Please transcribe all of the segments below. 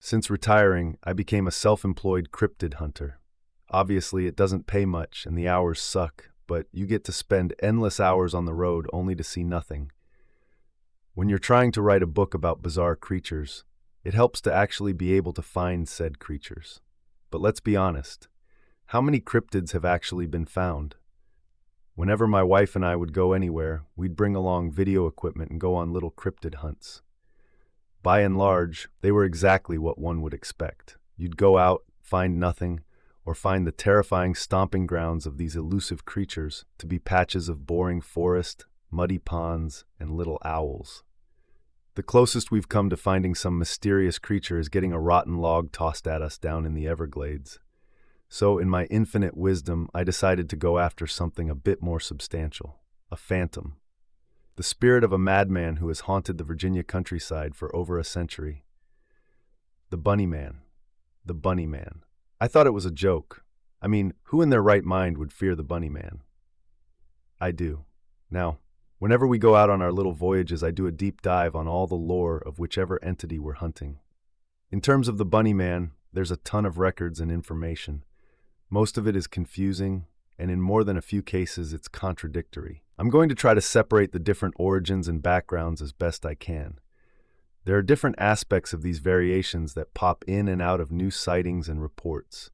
Since retiring, I became a self-employed cryptid hunter. Obviously, it doesn't pay much and the hours suck, but you get to spend endless hours on the road only to see nothing. When you're trying to write a book about bizarre creatures, it helps to actually be able to find said creatures. But let's be honest, how many cryptids have actually been found? Whenever my wife and I would go anywhere, we'd bring along video equipment and go on little cryptid hunts. By and large, they were exactly what one would expect. You'd go out, find nothing, or find the terrifying stomping grounds of these elusive creatures to be patches of boring forest, muddy ponds, and little owls. The closest we've come to finding some mysterious creature is getting a rotten log tossed at us down in the Everglades. So, in my infinite wisdom, I decided to go after something a bit more substantial, a phantom. The spirit of a madman who has haunted the Virginia countryside for over a century. The Bunny Man. The Bunny Man. I thought it was a joke. I mean, who in their right mind would fear the Bunny Man? I do. Now, whenever we go out on our little voyages, I do a deep dive on all the lore of whichever entity we're hunting. In terms of the Bunny Man, there's a ton of records and information. Most of it is confusing, and in more than a few cases, it's contradictory. I'm going to try to separate the different origins and backgrounds as best I can. There are different aspects of these variations that pop in and out of new sightings and reports.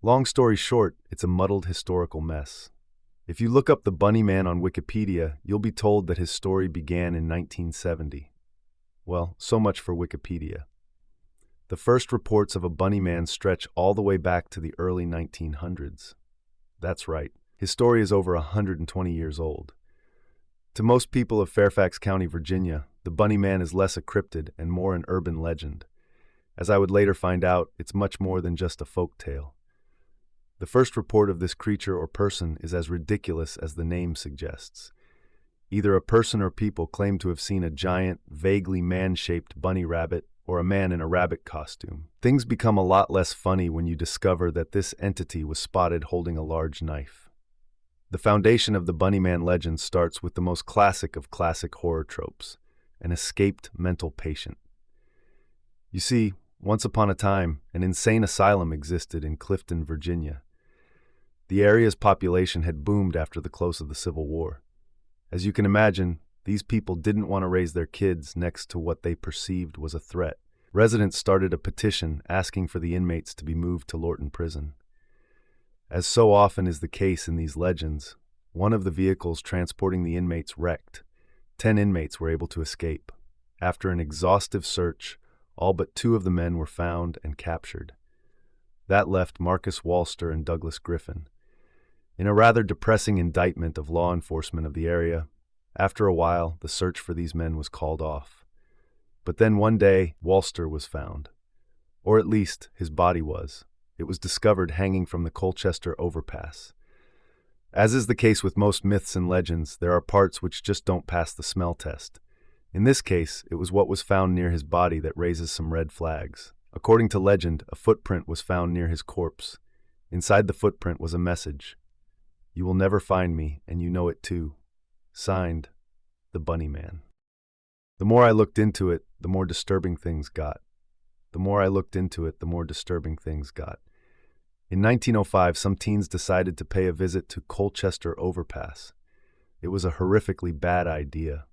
Long story short, it's a muddled historical mess. If you look up the Bunny Man on Wikipedia, you'll be told that his story began in 1970. Well, so much for Wikipedia. The first reports of a Bunny Man stretch all the way back to the early 1900s. That's right, his story is over 120 years old. To most people of Fairfax County, Virginia, the Bunny Man is less a cryptid and more an urban legend. As I would later find out, it's much more than just a folk tale. The first report of this creature or person is as ridiculous as the name suggests. Either a person or people claim to have seen a giant, vaguely man-shaped bunny rabbit or a man in a rabbit costume. Things become a lot less funny when you discover that this entity was spotted holding a large knife. The foundation of the Bunny Man legend starts with the most classic of classic horror tropes, an escaped mental patient. You see, once upon a time, an insane asylum existed in Clifton, Virginia. The area's population had boomed after the close of the Civil War. As you can imagine, these people didn't want to raise their kids next to what they perceived was a threat. Residents started a petition asking for the inmates to be moved to Lorton Prison. As so often is the case in these legends, one of the vehicles transporting the inmates wrecked. 10 inmates were able to escape. After an exhaustive search, all but 2 of the men were found and captured. That left Marcus Walster and Douglas Griffin. In a rather depressing indictment of law enforcement of the area, after a while, the search for these men was called off. But then one day, Walster was found. Or at least, his body was. It was discovered hanging from the Colchester overpass. As is the case with most myths and legends, there are parts which just don't pass the smell test. In this case, it was what was found near his body that raises some red flags. According to legend, a footprint was found near his corpse. Inside the footprint was a message. "You will never find me, and you know it too." Signed, the Bunny Man. The more I looked into it, the more disturbing things got. The more I looked into it, the more disturbing things got. In 1905, some teens decided to pay a visit to Colchester Overpass. It was a horrifically bad idea.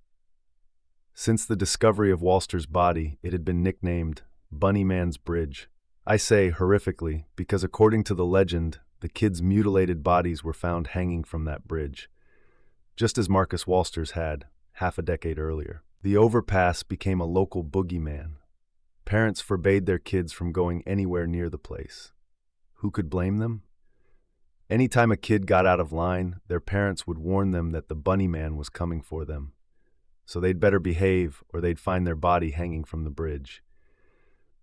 Since the discovery of Walster's body, it had been nicknamed Bunny Man's Bridge. I say horrifically because according to the legend, the kids' mutilated bodies were found hanging from that bridge, just as Marcus Walster's had, half a decade earlier. The overpass became a local boogeyman. Parents forbade their kids from going anywhere near the place. Who could blame them? Anytime a kid got out of line, their parents would warn them that the Bunny Man was coming for them. So they'd better behave or they'd find their body hanging from the bridge.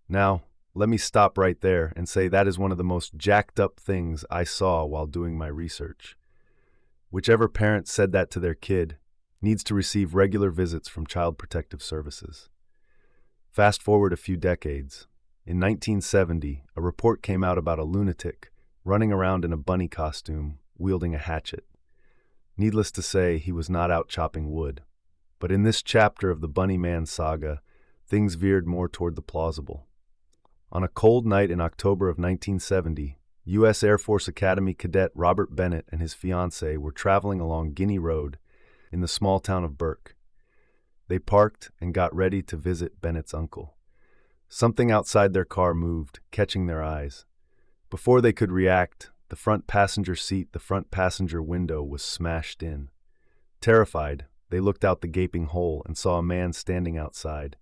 Now, let me stop right there and say that is one of the most jacked up things I saw while doing my research. Whichever parent said that to their kid needs to receive regular visits from Child Protective Services. Fast forward a few decades. In 1970, a report came out about a lunatic running around in a bunny costume, wielding a hatchet. Needless to say, he was not out chopping wood. But in this chapter of the Bunny Man saga, things veered more toward the plausible. On a cold night in October of 1970, U.S. Air Force Academy cadet Robert Bennett and his fiancée were traveling along Guinea Road in the small town of Burke. They parked and got ready to visit Bennett's uncle. Something outside their car moved, catching their eyes. Before they could react, the front passenger window was smashed in. Terrified, they looked out the gaping hole and saw a man standing outside.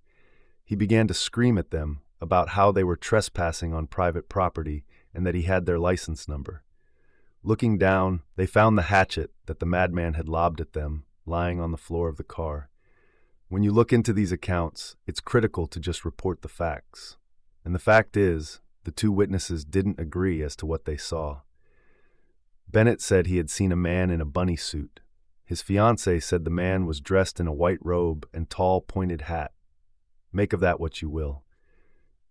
He began to scream at them about how they were trespassing on private property and that he had their license number. Looking down, they found the hatchet that the madman had lobbed at them, lying on the floor of the car. When you look into these accounts, it's critical to just report the facts. And the fact is, the two witnesses didn't agree as to what they saw. Bennett said he had seen a man in a bunny suit. His fiancée said the man was dressed in a white robe and tall, pointed hat. Make of that what you will.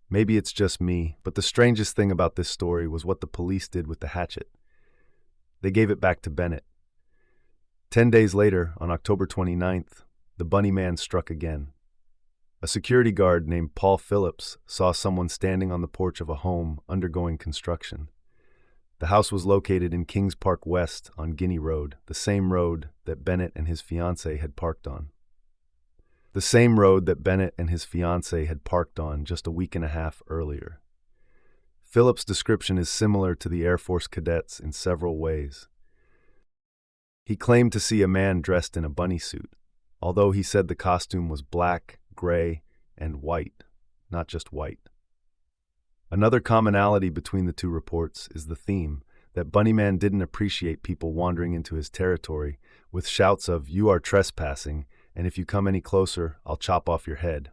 Maybe it's just me, but the strangest thing about this story was what the police did with the hatchet. They gave it back to Bennett. 10 days later, on October 29th, the bunny man struck again. A security guard named Paul Phillips saw someone standing on the porch of a home undergoing construction. The house was located in Kings Park West on Guinea Road, the same road that Bennett and his fiancée had parked on. The same road that Bennett and his fiancée had parked on just a week and a half earlier. Phillips' description is similar to the Air Force cadets in several ways. He claimed to see a man dressed in a bunny suit, although he said the costume was black, gray, and white, not just white. Another commonality between the two reports is the theme that Bunnyman didn't appreciate people wandering into his territory with shouts of, "You are trespassing, and if you come any closer, I'll chop off your head."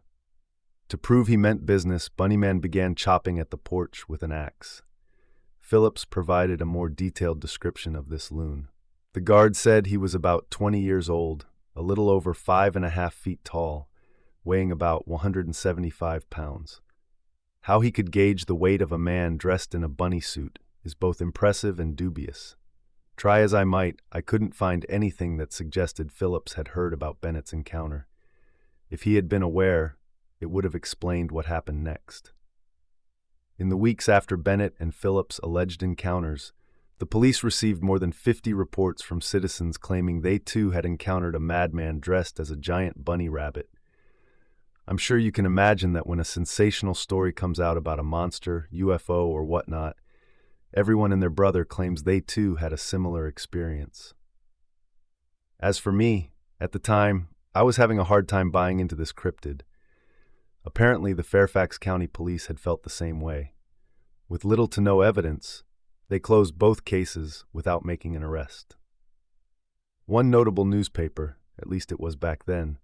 To prove he meant business, Bunnyman began chopping at the porch with an axe. Phillips provided a more detailed description of this loon. The guard said he was about 20 years old, a little over 5.5 feet tall, weighing about 175 pounds. How he could gauge the weight of a man dressed in a bunny suit is both impressive and dubious. Try as I might, I couldn't find anything that suggested Phillips had heard about Bennett's encounter. If he had been aware, it would have explained what happened next. In the weeks after Bennett and Phillips' alleged encounters, the police received more than 50 reports from citizens claiming they too had encountered a madman dressed as a giant bunny rabbit. I'm sure you can imagine that when a sensational story comes out about a monster, UFO, or whatnot, everyone and their brother claims they too had a similar experience. As for me, at the time, I was having a hard time buying into this cryptid. Apparently, the Fairfax County Police had felt the same way. With little to no evidence, they closed both cases without making an arrest. One notable newspaper, at least it was back then,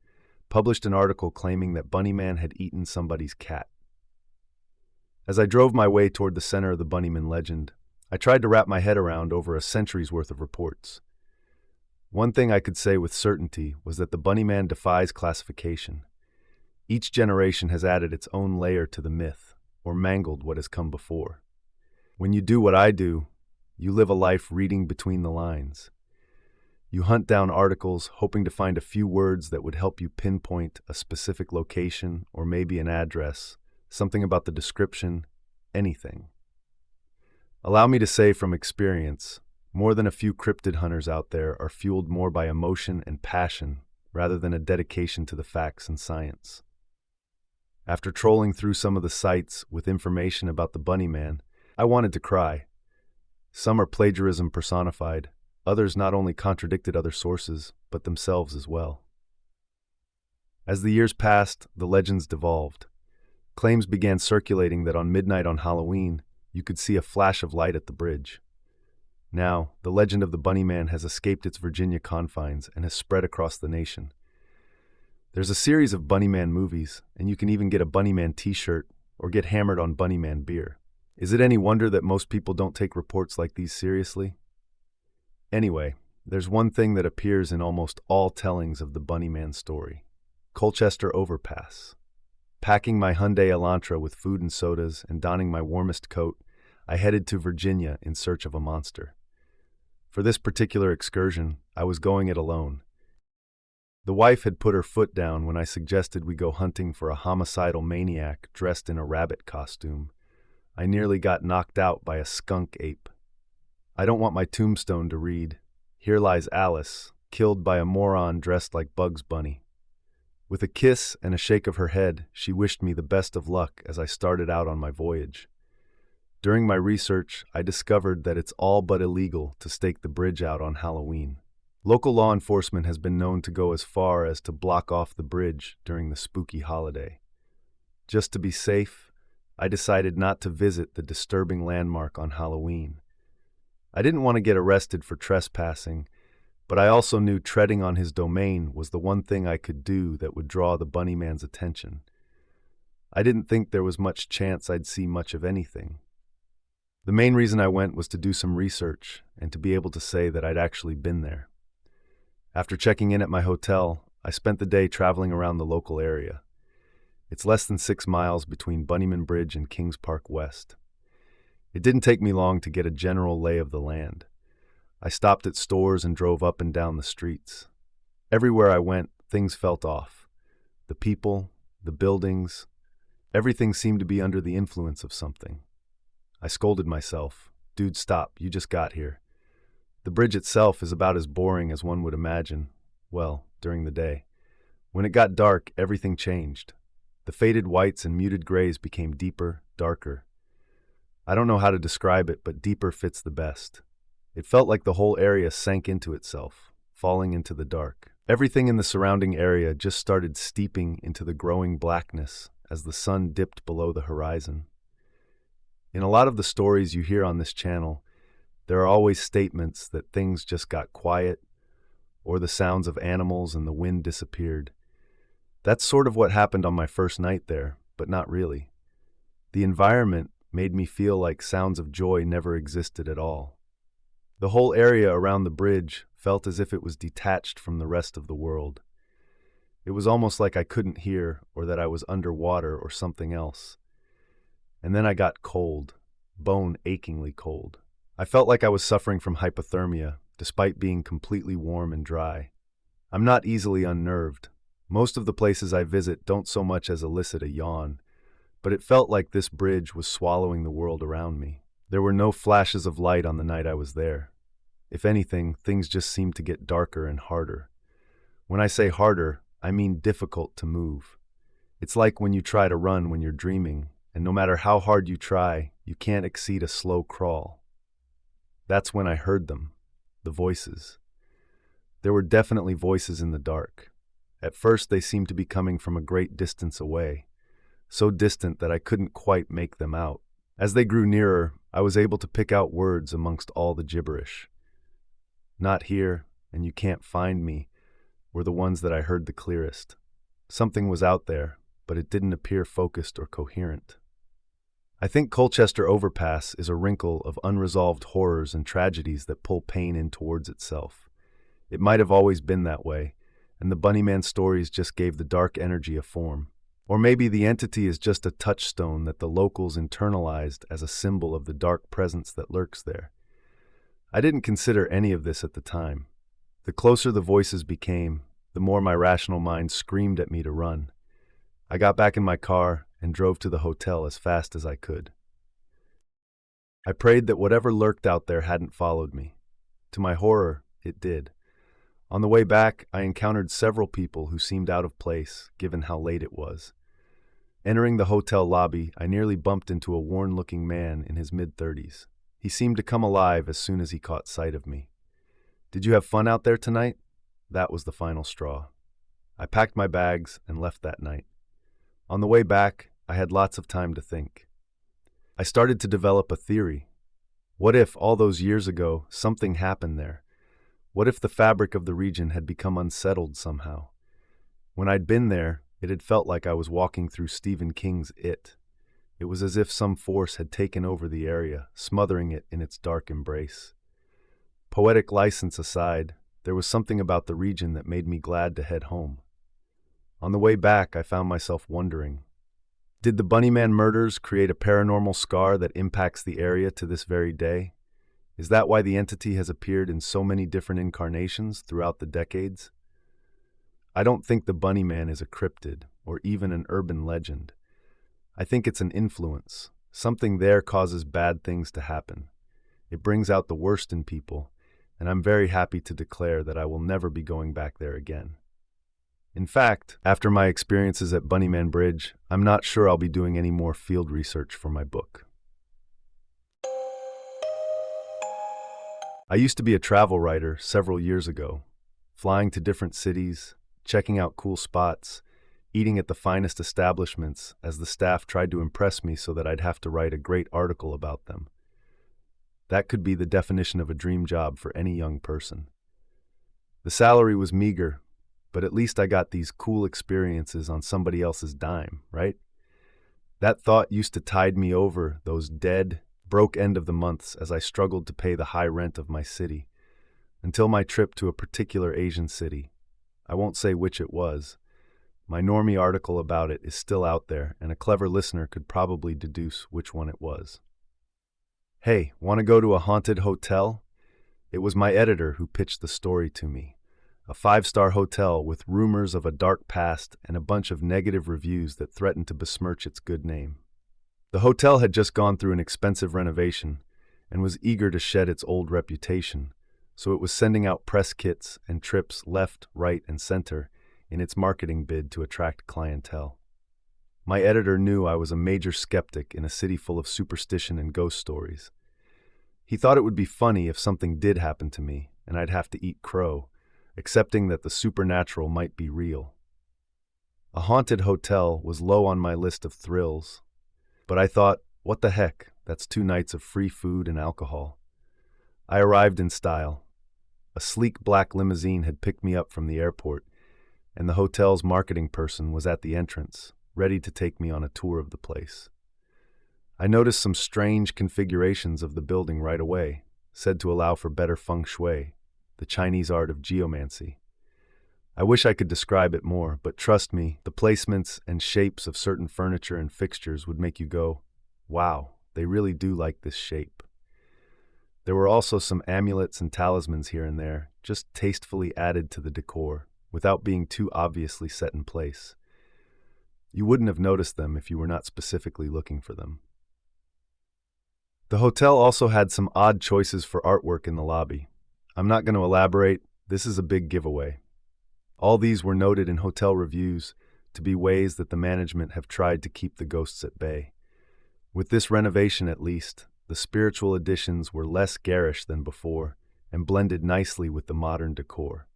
published an article claiming that Bunnyman had eaten somebody's cat. As I drove my way toward the center of the Bunnyman legend, I tried to wrap my head around over a century's worth of reports. One thing I could say with certainty was that the Bunnyman defies classification. Each generation has added its own layer to the myth, or mangled what has come before. When you do what I do, you live a life reading between the lines. You hunt down articles, hoping to find a few words that would help you pinpoint a specific location or maybe an address, something about the description, anything. Allow me to say from experience, more than a few cryptid hunters out there are fueled more by emotion and passion rather than a dedication to the facts and science. After trolling through some of the sites with information about the Bunnyman, I wanted to cry. Some are plagiarism personified. Others not only contradicted other sources, but themselves as well. As the years passed, the legends devolved. Claims began circulating that on midnight on Halloween, you could see a flash of light at the bridge. Now, the legend of the Bunnyman has escaped its Virginia confines and has spread across the nation. There's a series of Bunnyman movies, and you can even get a Bunnyman t-shirt or get hammered on Bunnyman beer. Is it any wonder that most people don't take reports like these seriously? Anyway, there's one thing that appears in almost all tellings of the Bunnyman story. Colchester Overpass. Packing my Hyundai Elantra with food and sodas and donning my warmest coat, I headed to Virginia in search of a monster. For this particular excursion, I was going it alone. The wife had put her foot down when I suggested we go hunting for a homicidal maniac dressed in a rabbit costume, I nearly got knocked out by a skunk ape. I don't want my tombstone to read, "Here lies Alice, killed by a moron dressed like Bugs Bunny." With a kiss and a shake of her head, she wished me the best of luck as I started out on my voyage. During my research, I discovered that it's all but illegal to stake the bridge out on Halloween. Local law enforcement has been known to go as far as to block off the bridge during the spooky holiday. Just to be safe, I decided not to visit the disturbing landmark on Halloween. I didn't want to get arrested for trespassing, but I also knew treading on his domain was the one thing I could do that would draw the Bunnyman's attention. I didn't think there was much chance I'd see much of anything. The main reason I went was to do some research and to be able to say that I'd actually been there. After checking in at my hotel, I spent the day traveling around the local area. It's less than 6 miles between Bunnyman Bridge and Kings Park West. It didn't take me long to get a general lay of the land. I stopped at stores and drove up and down the streets. Everywhere I went, things felt off. The people, the buildings, everything seemed to be under the influence of something. I scolded myself. Dude, stop, you just got here. The bridge itself is about as boring as one would imagine. Well, during the day. When it got dark, everything changed. The faded whites and muted grays became deeper, darker. I don't know how to describe it, but deeper fits the best. It felt like the whole area sank into itself, falling into the dark. Everything in the surrounding area just started steeping into the growing blackness as the sun dipped below the horizon. In a lot of the stories you hear on this channel, there are always statements that things just got quiet, or the sounds of animals and the wind disappeared. That's sort of what happened on my first night there, but not really. The environment made me feel like sounds of joy never existed at all. The whole area around the bridge felt as if it was detached from the rest of the world. It was almost like I couldn't hear, or that I was underwater or something else. And then I got cold, bone-achingly cold. I felt like I was suffering from hypothermia, despite being completely warm and dry. I'm not easily unnerved. Most of the places I visit don't so much as elicit a yawn, but it felt like this bridge was swallowing the world around me. There were no flashes of light on the night I was there. If anything, things just seemed to get darker and harder. When I say harder, I mean difficult to move. It's like when you try to run when you're dreaming, and no matter how hard you try, you can't exceed a slow crawl. That's when I heard them, the voices. There were definitely voices in the dark. At first, they seemed to be coming from a great distance away, so distant that I couldn't quite make them out. As they grew nearer, I was able to pick out words amongst all the gibberish. "Not here," and "you can't find me," were the ones that I heard the clearest. Something was out there, but it didn't appear focused or coherent. I think Colchester Overpass is a wrinkle of unresolved horrors and tragedies that pull pain in towards itself. It might have always been that way, and the Bunnyman stories just gave the dark energy a form. Or maybe the entity is just a touchstone that the locals internalized as a symbol of the dark presence that lurks there. I didn't consider any of this at the time. The closer the voices became, the more my rational mind screamed at me to run. I got back in my car and drove to the hotel as fast as I could. I prayed that whatever lurked out there hadn't followed me. To my horror, it did. On the way back, I encountered several people who seemed out of place, given how late it was. Entering the hotel lobby, I nearly bumped into a worn-looking man in his mid-30s. He seemed to come alive as soon as he caught sight of me. "Did you have fun out there tonight?" That was the final straw. I packed my bags and left that night. On the way back, I had lots of time to think. I started to develop a theory. What if, all those years ago, something happened there? What if the fabric of the region had become unsettled somehow? When I'd been there, it had felt like I was walking through Stephen King's It. It was as if some force had taken over the area, smothering it in its dark embrace. Poetic license aside, there was something about the region that made me glad to head home. On the way back, I found myself wondering, did the Bunnyman murders create a paranormal scar that impacts the area to this very day? Is that why the entity has appeared in so many different incarnations throughout the decades? I don't think the Bunnyman is a cryptid or even an urban legend. I think it's an influence, Something there causes bad things to happen. It brings out the worst in people, and I'm very happy to declare that I will never be going back there again. In fact, after my experiences at Bunnyman Bridge, I'm not sure I'll be doing any more field research for my book. I used to be a travel writer several years ago, flying to different cities, checking out cool spots, eating at the finest establishments as the staff tried to impress me so that I'd have to write a great article about them. That could be the definition of a dream job for any young person. The salary was meager, but at least I got these cool experiences on somebody else's dime, right? That thought used to tide me over those dead, broke end of the months as I struggled to pay the high rent of my city, until my trip to a particular Asian city. I won't say which it was. My normie article about it is still out there, and a clever listener could probably deduce which one it was. Hey, want to go to a haunted hotel? It was my editor who pitched the story to me. A 5-star hotel with rumors of a dark past and a bunch of negative reviews that threatened to besmirch its good name. The hotel had just gone through an expensive renovation and was eager to shed its old reputation, so it was sending out press kits and trips left, right, and center in its marketing bid to attract clientele. My editor knew I was a major skeptic in a city full of superstition and ghost stories. He thought it would be funny if something did happen to me and I'd have to eat crow, accepting that the supernatural might be real. A haunted hotel was low on my list of thrills, but I thought, what the heck, that's 2 nights of free food and alcohol. I arrived in style. A sleek black limousine had picked me up from the airport, and the hotel's marketing person was at the entrance, ready to take me on a tour of the place. I noticed some strange configurations of the building right away, said to allow for better feng shui, the Chinese art of geomancy. I wish I could describe it more, but trust me, the placements and shapes of certain furniture and fixtures would make you go, wow, they really do like this shape. There were also some amulets and talismans here and there, just tastefully added to the decor, without being too obviously set in place. You wouldn't have noticed them if you were not specifically looking for them. The hotel also had some odd choices for artwork in the lobby. I'm not going to elaborate, this is a big giveaway. All these were noted in hotel reviews to be ways that the management have tried to keep the ghosts at bay. With this renovation at least, the spiritual additions were less garish than before and blended nicely with the modern decor.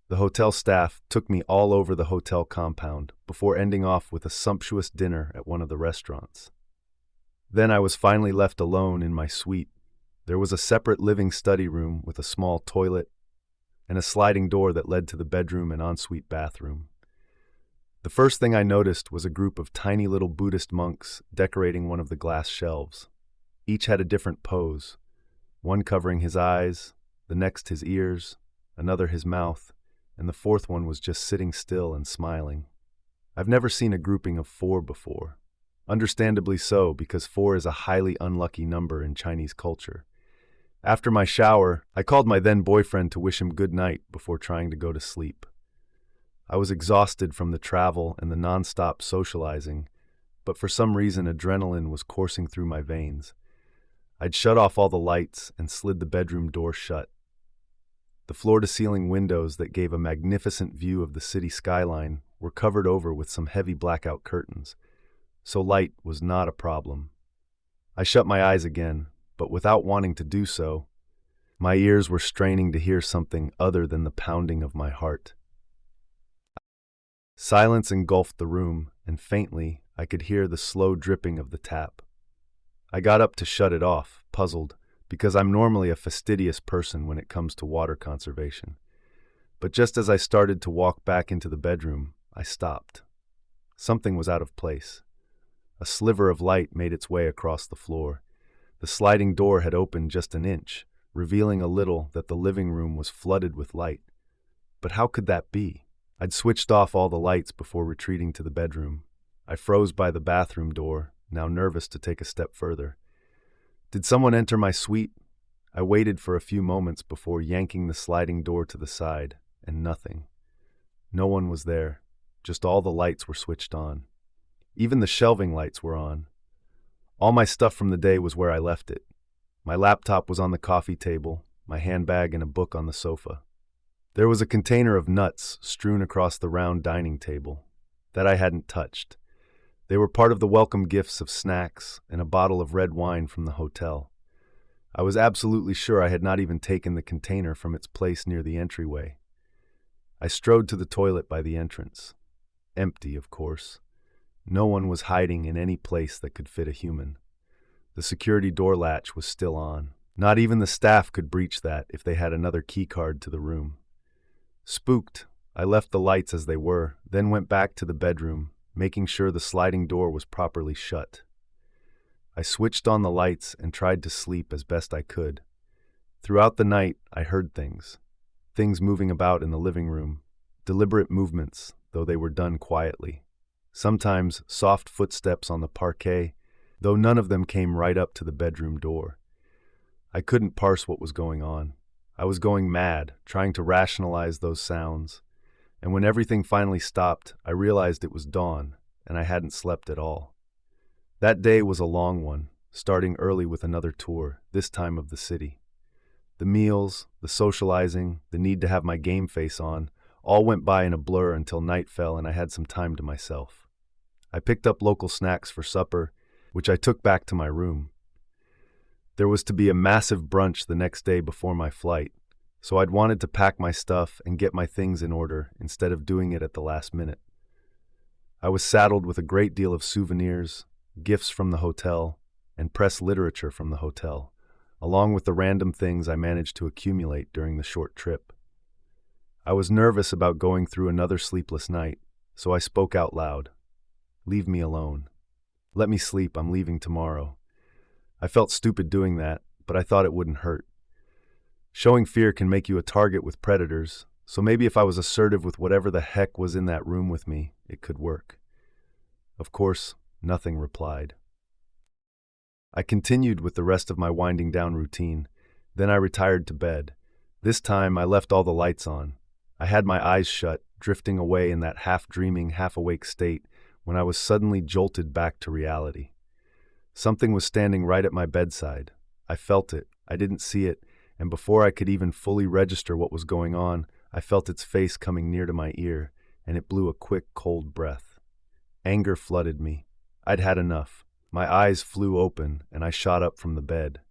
The hotel staff took me all over the hotel compound before ending off with a sumptuous dinner at one of the restaurants. Then I was finally left alone in my suite. There was a separate living study room with a small toilet and a sliding door that led to the bedroom and ensuite bathroom. The first thing I noticed was a group of tiny little Buddhist monks decorating one of the glass shelves. Each had a different pose, one covering his eyes, the next his ears, another his mouth, and the fourth one was just sitting still and smiling. I've never seen a grouping of 4 before. Understandably so, because 4 is a highly unlucky number in Chinese culture. After my shower, I called my then-boyfriend to wish him good night before trying to go to sleep. I was exhausted from the travel and the non-stop socializing, but for some reason adrenaline was coursing through my veins. I'd shut off all the lights and slid the bedroom door shut. The floor-to-ceiling windows that gave a magnificent view of the city skyline were covered over with some heavy blackout curtains, so light was not a problem. I shut my eyes again, but without wanting to do so, my ears were straining to hear something other than the pounding of my heart. Silence engulfed the room, and faintly I could hear the slow dripping of the tap. I got up to shut it off, puzzled, because I'm normally a fastidious person when it comes to water conservation. But just as I started to walk back into the bedroom, I stopped. Something was out of place. A sliver of light made its way across the floor. The sliding door had opened just an inch, revealing a little that the living room was flooded with light. But how could that be? I'd switched off all the lights before retreating to the bedroom. I froze by the bathroom door, now nervous to take a step further. Did someone enter my suite? I waited for a few moments before yanking the sliding door to the side, and nothing. No one was there, just all the lights were switched on. Even the shelving lights were on. All my stuff from the day was where I left it. My laptop was on the coffee table, my handbag and a book on the sofa. There was a container of nuts strewn across the round dining table that I hadn't touched. They were part of the welcome gifts of snacks and a bottle of red wine from the hotel. I was absolutely sure I had not even taken the container from its place near the entryway. I strode to the toilet by the entrance. Empty, of course. No one was hiding in any place that could fit a human. The security door latch was still on. Not even the staff could breach that if they had another key card to the room. Spooked, I left the lights as they were, then went back to the bedroom, making sure the sliding door was properly shut. I switched on the lights and tried to sleep as best I could. Throughout the night, I heard things moving about in the living room, deliberate movements, though they were done quietly. Sometimes soft footsteps on the parquet, though none of them came right up to the bedroom door. I couldn't parse what was going on. I was going mad, trying to rationalize those sounds. And when everything finally stopped, I realized it was dawn, and I hadn't slept at all. That day was a long one, starting early with another tour, this time of the city. The meals, the socializing, the need to have my game face on, all went by in a blur until night fell and I had some time to myself. I picked up local snacks for supper, which I took back to my room. There was to be a massive brunch the next day before my flight, so I'd wanted to pack my stuff and get my things in order instead of doing it at the last minute. I was saddled with a great deal of souvenirs, gifts from the hotel, and press literature from the hotel, along with the random things I managed to accumulate during the short trip. I was nervous about going through another sleepless night, so I spoke out loud. "Leave me alone. Let me sleep, I'm leaving tomorrow." I felt stupid doing that, but I thought it wouldn't hurt. Showing fear can make you a target with predators, so maybe if I was assertive with whatever the heck was in that room with me, it could work. Of course, nothing replied. I continued with the rest of my winding down routine. Then I retired to bed. This time I left all the lights on. I had my eyes shut, drifting away in that half-dreaming, half-awake state when I was suddenly jolted back to reality. Something was standing right at my bedside. I felt it, I didn't see it, and before I could even fully register what was going on, I felt its face coming near to my ear, and it blew a quick, cold breath. Anger flooded me. I'd had enough. My eyes flew open, and I shot up from the bed.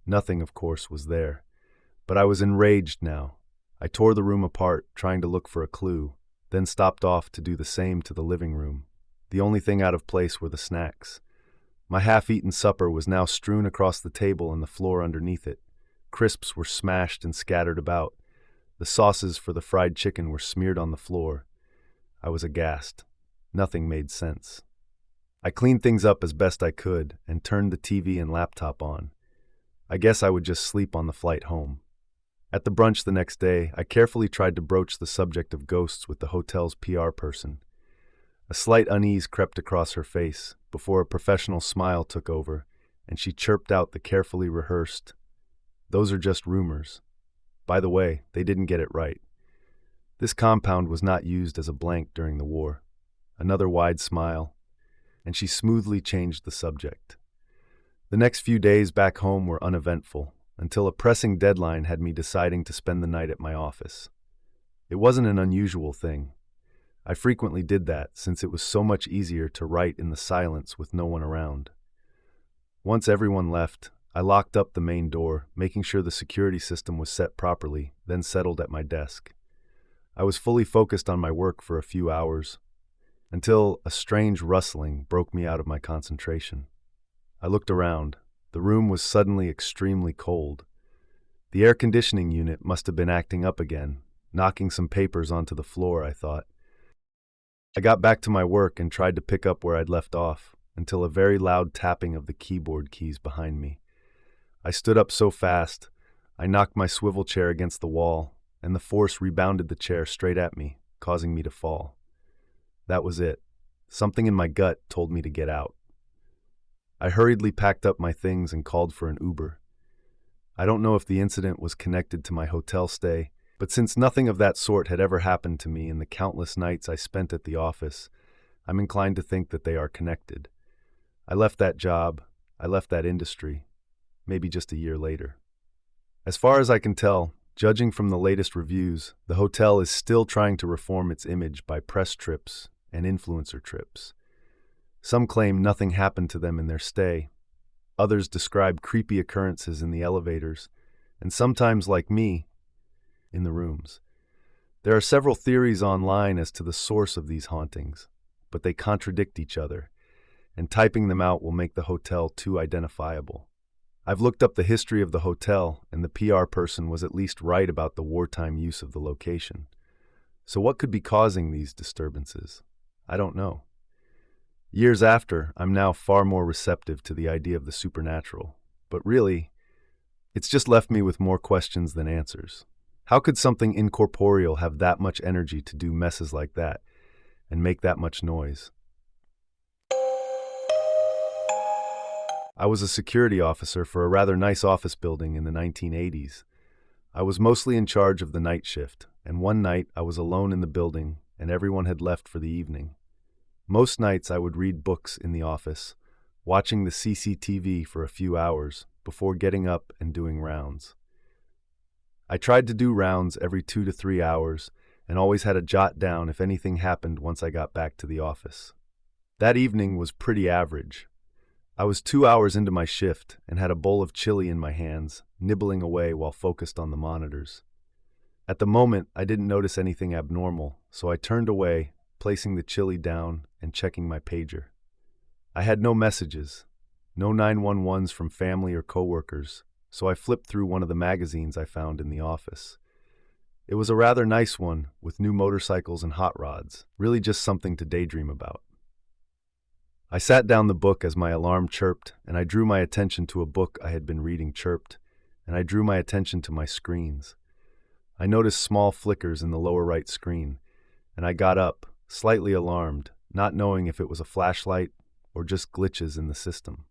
Nothing, of course, was there. But I was enraged now. I tore the room apart, trying to look for a clue, then stopped off to do the same to the living room. The only thing out of place were the snacks. My half-eaten supper was now strewn across the table and the floor underneath it. Crisps were smashed and scattered about. The sauces for the fried chicken were smeared on the floor. I was aghast. Nothing made sense. I cleaned things up as best I could and turned the TV and laptop on. I guess I would just sleep on the flight home. At the brunch the next day, I carefully tried to broach the subject of ghosts with the hotel's PR person. A slight unease crept across her face before a professional smile took over, and she chirped out the carefully rehearsed, "Those are just rumors. By the way, they didn't get it right. This compound was not used as a blank during the war." Another wide smile, and she smoothly changed the subject. The next few days back home were uneventful, until a pressing deadline had me deciding to spend the night at my office. It wasn't an unusual thing. I frequently did that since it was so much easier to write in the silence with no one around. Once everyone left, I locked up the main door, making sure the security system was set properly, then settled at my desk. I was fully focused on my work for a few hours, until a strange rustling broke me out of my concentration. I looked around. The room was suddenly extremely cold. The air conditioning unit must have been acting up again, knocking some papers onto the floor, I thought. I got back to my work and tried to pick up where I'd left off, until a very loud tapping of the keyboard keys behind me. I stood up so fast, I knocked my swivel chair against the wall, and the force rebounded the chair straight at me, causing me to fall. That was it. Something in my gut told me to get out. I hurriedly packed up my things and called for an Uber. I don't know if the incident was connected to my hotel stay, but since nothing of that sort had ever happened to me in the countless nights I spent at the office, I'm inclined to think that they are connected. I left that job, I left that industry, maybe just a year later. As far as I can tell, judging from the latest reviews, the hotel is still trying to reform its image by press trips and influencer trips. Some claim nothing happened to them in their stay. Others describe creepy occurrences in the elevators, and sometimes, like me, in the rooms. There are several theories online as to the source of these hauntings, but they contradict each other, and typing them out will make the hotel too identifiable. I've looked up the history of the hotel, and the PR person was at least right about the wartime use of the location. So what could be causing these disturbances? I don't know. Years after, I'm now far more receptive to the idea of the supernatural, but really, it's just left me with more questions than answers. How could something incorporeal have that much energy to do messes like that and make that much noise? I was a security officer for a rather nice office building in the 1980s. I was mostly in charge of the night shift, and one night I was alone in the building and everyone had left for the evening. Most nights I would read books in the office, watching the CCTV for a few hours before getting up and doing rounds. I tried to do rounds every 2 to 3 hours and always had a jot down if anything happened once I got back to the office. That evening was pretty average. I was 2 hours into my shift and had a bowl of chili in my hands, nibbling away while focused on the monitors. At the moment, I didn't notice anything abnormal, so I turned away, placing the chili down and checking my pager. I had no messages, no 911s from family or coworkers, so I flipped through one of the magazines I found in the office. It was a rather nice one with new motorcycles and hot rods, really just something to daydream about. I sat down the book as my alarm chirped, and I drew my attention to a book I had been reading chirped, and I drew my attention to my screens. I noticed small flickers in the lower right screen, and I got up, slightly alarmed, not knowing if it was a flashlight or just glitches in the system.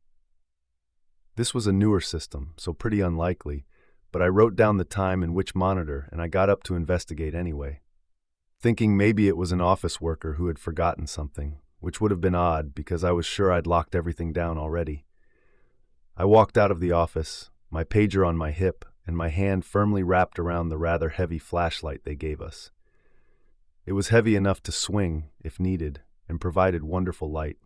This was a newer system, so pretty unlikely, but I wrote down the time and which monitor, and I got up to investigate anyway, thinking maybe it was an office worker who had forgotten something, which would have been odd because I was sure I'd locked everything down already. I walked out of the office, my pager on my hip, and my hand firmly wrapped around the rather heavy flashlight they gave us. It was heavy enough to swing, if needed, and provided wonderful light.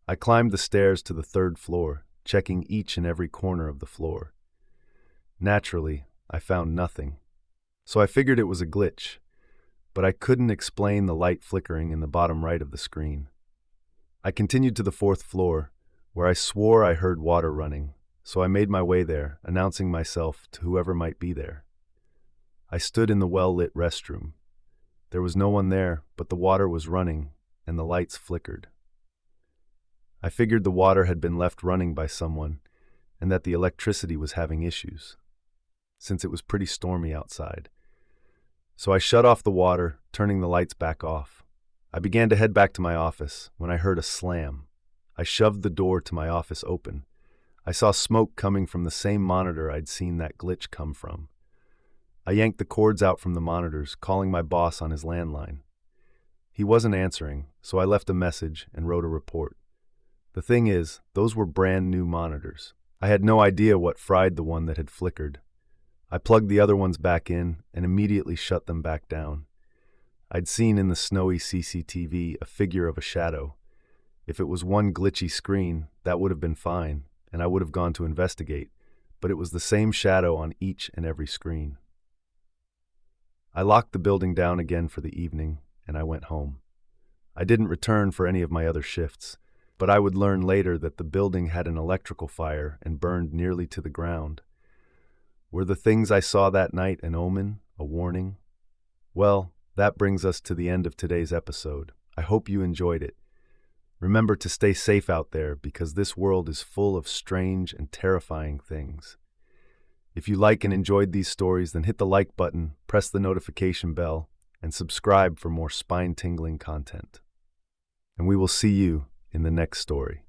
I climbed the stairs to the 3rd floor, checking each and every corner of the floor. Naturally, I found nothing, so I figured it was a glitch, but I couldn't explain the light flickering in the bottom right of the screen. I continued to the 4th floor, where I swore I heard water running, so I made my way there, announcing myself to whoever might be there. I stood in the well-lit restroom. There was no one there, but the water was running, and the lights flickered. I figured the water had been left running by someone, and that the electricity was having issues, since it was pretty stormy outside. So I shut off the water, turning the lights back off. I began to head back to my office when I heard a slam. I shoved the door to my office open. I saw smoke coming from the same monitor I'd seen that glitch come from. I yanked the cords out from the monitors, calling my boss on his landline. He wasn't answering, so I left a message and wrote a report. The thing is, those were brand new monitors. I had no idea what fried the one that had flickered. I plugged the other ones back in and immediately shut them back down. I'd seen in the snowy CCTV a figure of a shadow. If it was one glitchy screen, that would have been fine, and I would have gone to investigate, but it was the same shadow on each and every screen. I locked the building down again for the evening, and I went home. I didn't return for any of my other shifts, but I would learn later that the building had an electrical fire and burned nearly to the ground. Were the things I saw that night an omen, a warning? Well, that brings us to the end of today's episode. I hope you enjoyed it. Remember to stay safe out there because this world is full of strange and terrifying things. If you like and enjoyed these stories, then hit the like button, press the notification bell, and subscribe for more spine-tingling content. And we will see you in the next story.